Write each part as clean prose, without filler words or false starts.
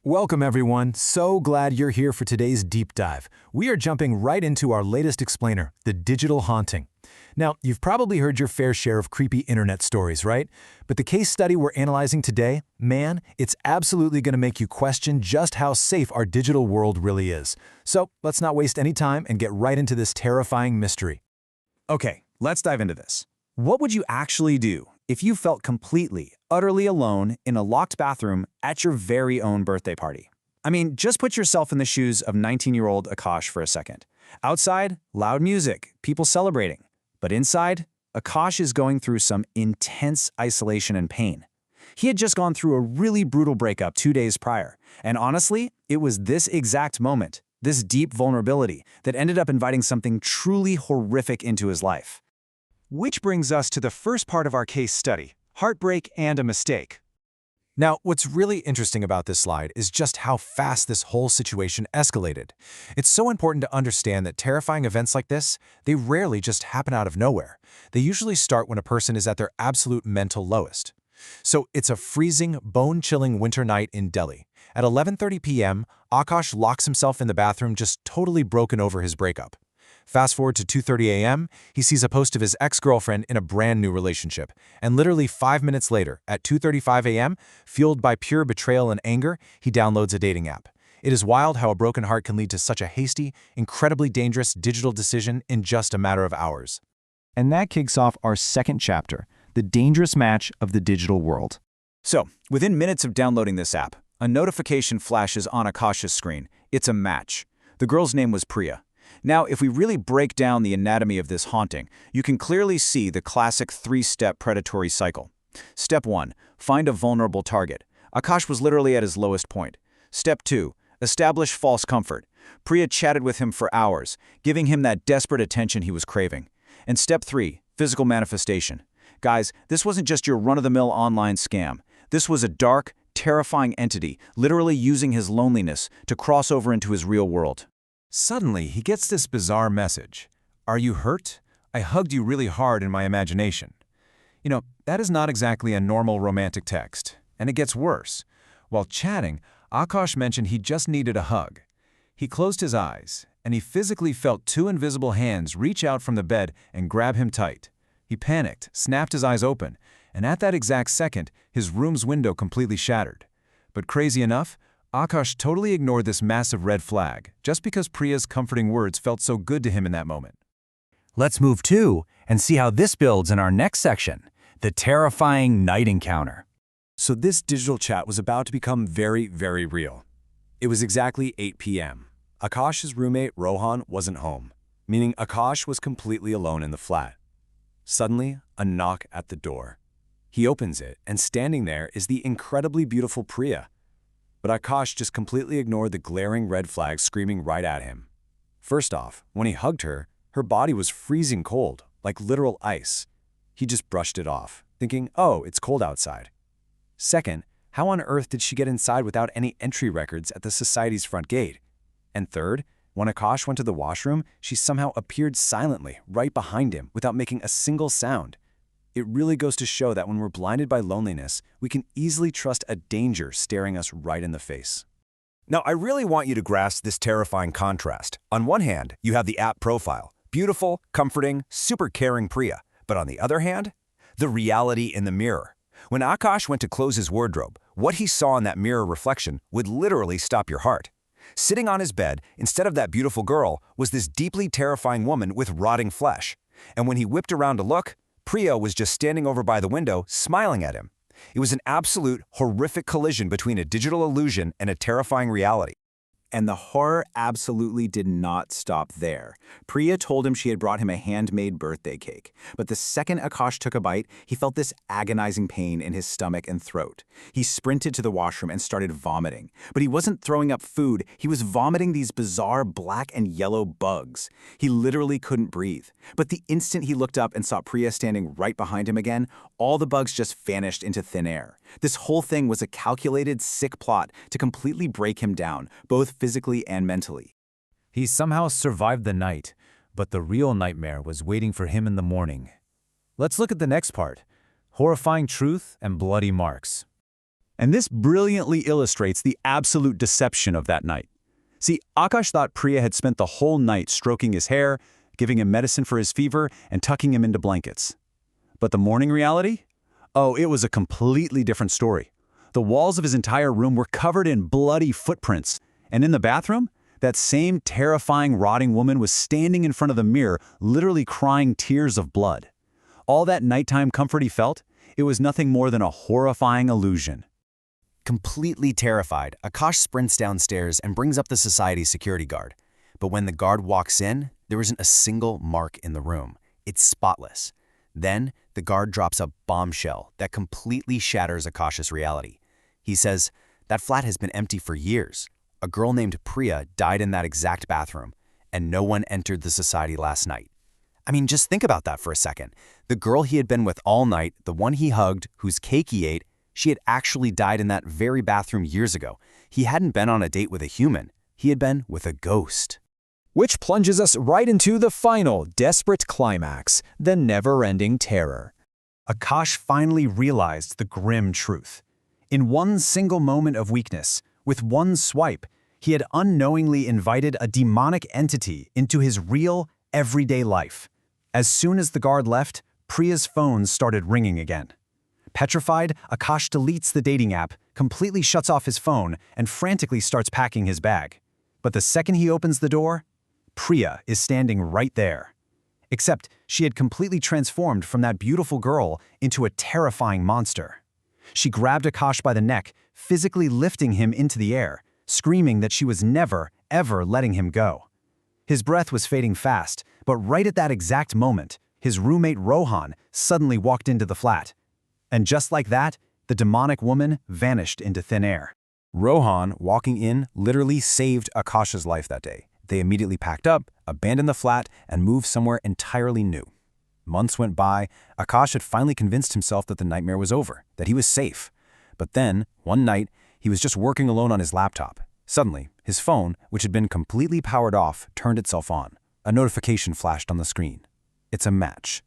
Welcome everyone, so glad you're here for today's deep dive. We are jumping right into our latest explainer, the digital haunting. Now, you've probably heard your fair share of creepy internet stories, right? But the case study we're analyzing today, man, it's absolutely going to make you question just how safe our digital world really is. So let's not waste any time and get right into this terrifying mystery. Okay, let's dive into this. What would you actually do if you felt completely, utterly alone in a locked bathroom at your very own birthday party? I mean, just put yourself in the shoes of 19-year-old Akash for a second. Outside, loud music, people celebrating. But inside, Akash is going through some intense isolation and pain. He had just gone through a really brutal breakup 2 days prior, and honestly, it was this exact moment, this deep vulnerability, that ended up inviting something truly horrific into his life. Which brings us to the first part of our case study, heartbreak and a mistake. Now, what's really interesting about this slide is just how fast this whole situation escalated. It's so important to understand that terrifying events like this, they rarely just happen out of nowhere. They usually start when a person is at their absolute mental lowest. So it's a freezing, bone-chilling winter night in Delhi. At 11:30 p.m., Akash locks himself in the bathroom just totally broken over his breakup. Fast forward to 2:30 a.m., he sees a post of his ex-girlfriend in a brand new relationship. And literally 5 minutes later, at 2:35 a.m., fueled by pure betrayal and anger, he downloads a dating app. It is wild how a broken heart can lead to such a hasty, incredibly dangerous digital decision in just a matter of hours. And that kicks off our second chapter, the dangerous match of the digital world. So, within minutes of downloading this app, a notification flashes on Akash's screen. It's a match. The girl's name was Priya. Now, if we really break down the anatomy of this haunting, you can clearly see the classic three-step predatory cycle. Step 1, find a vulnerable target. Akash was literally at his lowest point. Step 2, establish false comfort. Priya chatted with him for hours, giving him that desperate attention he was craving. And Step 3, physical manifestation. Guys, this wasn't just your run-of-the-mill online scam. This was a dark, terrifying entity, literally using his loneliness to cross over into his real world. Suddenly, he gets this bizarre message. "Are you hurt? I hugged you really hard in my imagination." You know, that is not exactly a normal romantic text. And it gets worse. While chatting, Akash mentioned he just needed a hug. He closed his eyes, and he physically felt two invisible hands reach out from the bed and grab him tight. He panicked, snapped his eyes open, and at that exact second, his room's window completely shattered. But crazy enough, Akash totally ignored this massive red flag, just because Priya's comforting words felt so good to him in that moment. Let's move to and see how this builds in our next section, the terrifying night encounter. So this digital chat was about to become very, very real. It was exactly 8 p.m. Akash's roommate, Rohan, wasn't home, meaning Akash was completely alone in the flat. Suddenly, a knock at the door. He opens it, and standing there is the incredibly beautiful Priya. But Akash just completely ignored the glaring red flag screaming right at him. First off, when he hugged her, her body was freezing cold, like literal ice. He just brushed it off, thinking, oh, it's cold outside. Second, how on earth did she get inside without any entry records at the society's front gate? And third, when Akash went to the washroom, she somehow appeared silently right behind him without making a single sound. It really goes to show that when we're blinded by loneliness, we can easily trust a danger staring us right in the face. Now, I really want you to grasp this terrifying contrast. On one hand, you have the app profile, beautiful, comforting, super caring Priya. But on the other hand, the reality in the mirror. When Akash went to close his wardrobe, what he saw in that mirror reflection would literally stop your heart. Sitting on his bed, instead of that beautiful girl, was this deeply terrifying woman with rotting flesh. And when he whipped around to look, Priya was just standing over by the window, smiling at him. It was an absolute, horrific collision between a digital illusion and a terrifying reality. And the horror absolutely did not stop there. Priya told him she had brought him a handmade birthday cake. But the second Akash took a bite, he felt this agonizing pain in his stomach and throat. He sprinted to the washroom and started vomiting. But he wasn't throwing up food, he was vomiting these bizarre black and yellow bugs. He literally couldn't breathe. But the instant he looked up and saw Priya standing right behind him again, all the bugs just vanished into thin air. This whole thing was a calculated, sick plot to completely break him down, both physically and mentally. He somehow survived the night, but the real nightmare was waiting for him in the morning. Let's look at the next part, horrifying truth and bloody marks. And this brilliantly illustrates the absolute deception of that night. See, Akash thought Priya had spent the whole night stroking his hair, giving him medicine for his fever, and tucking him into blankets. But the morning reality? Oh, it was a completely different story. The walls of his entire room were covered in bloody footprints. And in the bathroom, that same terrifying, rotting woman was standing in front of the mirror, literally crying tears of blood. All that nighttime comfort he felt, it was nothing more than a horrifying illusion. Completely terrified, Akash sprints downstairs and brings up the society's security guard. But when the guard walks in, there isn't a single mark in the room. It's spotless. Then, the guard drops a bombshell that completely shatters Akash's reality. He says, that flat has been empty for years. A girl named Priya died in that exact bathroom, and no one entered the society last night. I mean, just think about that for a second. The girl he had been with all night, the one he hugged, whose cake he ate, she had actually died in that very bathroom years ago. He hadn't been on a date with a human. He had been with a ghost. Which plunges us right into the final, desperate climax, the never-ending terror. Akash finally realized the grim truth. In one single moment of weakness, with one swipe, he had unknowingly invited a demonic entity into his real, everyday life. As soon as the guard left, Priya's phone started ringing again. Petrified, Akash deletes the dating app, completely shuts off his phone, and frantically starts packing his bag. But the second he opens the door, Priya is standing right there. Except she had completely transformed from that beautiful girl into a terrifying monster. She grabbed Akash by the neck, physically lifting him into the air, screaming that she was never, ever letting him go. His breath was fading fast, but right at that exact moment, his roommate Rohan suddenly walked into the flat. And just like that, the demonic woman vanished into thin air. Rohan, walking in, literally saved Akash's life that day. They immediately packed up, abandoned the flat, and moved somewhere entirely new. Months went by. Akash had finally convinced himself that the nightmare was over, that he was safe. But then, one night, he was just working alone on his laptop. Suddenly, his phone, which had been completely powered off, turned itself on. A notification flashed on the screen. It's a match.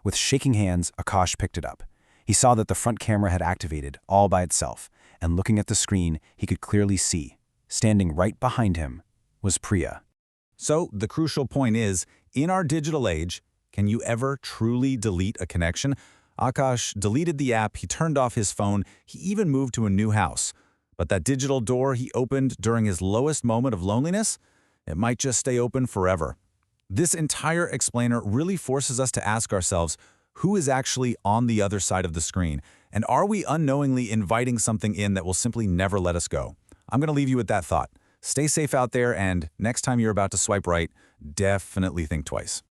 With shaking hands, Akash picked it up. He saw that the front camera had activated all by itself, and looking at the screen, he could clearly see, standing right behind him, was Priya. So, the crucial point is, in our digital age, can you ever truly delete a connection? Akash deleted the app, he turned off his phone, he even moved to a new house. But that digital door he opened during his lowest moment of loneliness, it might just stay open forever. This entire explainer really forces us to ask ourselves, who is actually on the other side of the screen? And are we unknowingly inviting something in that will simply never let us go? I'm going to leave you with that thought. Stay safe out there, and next time you're about to swipe right, definitely think twice.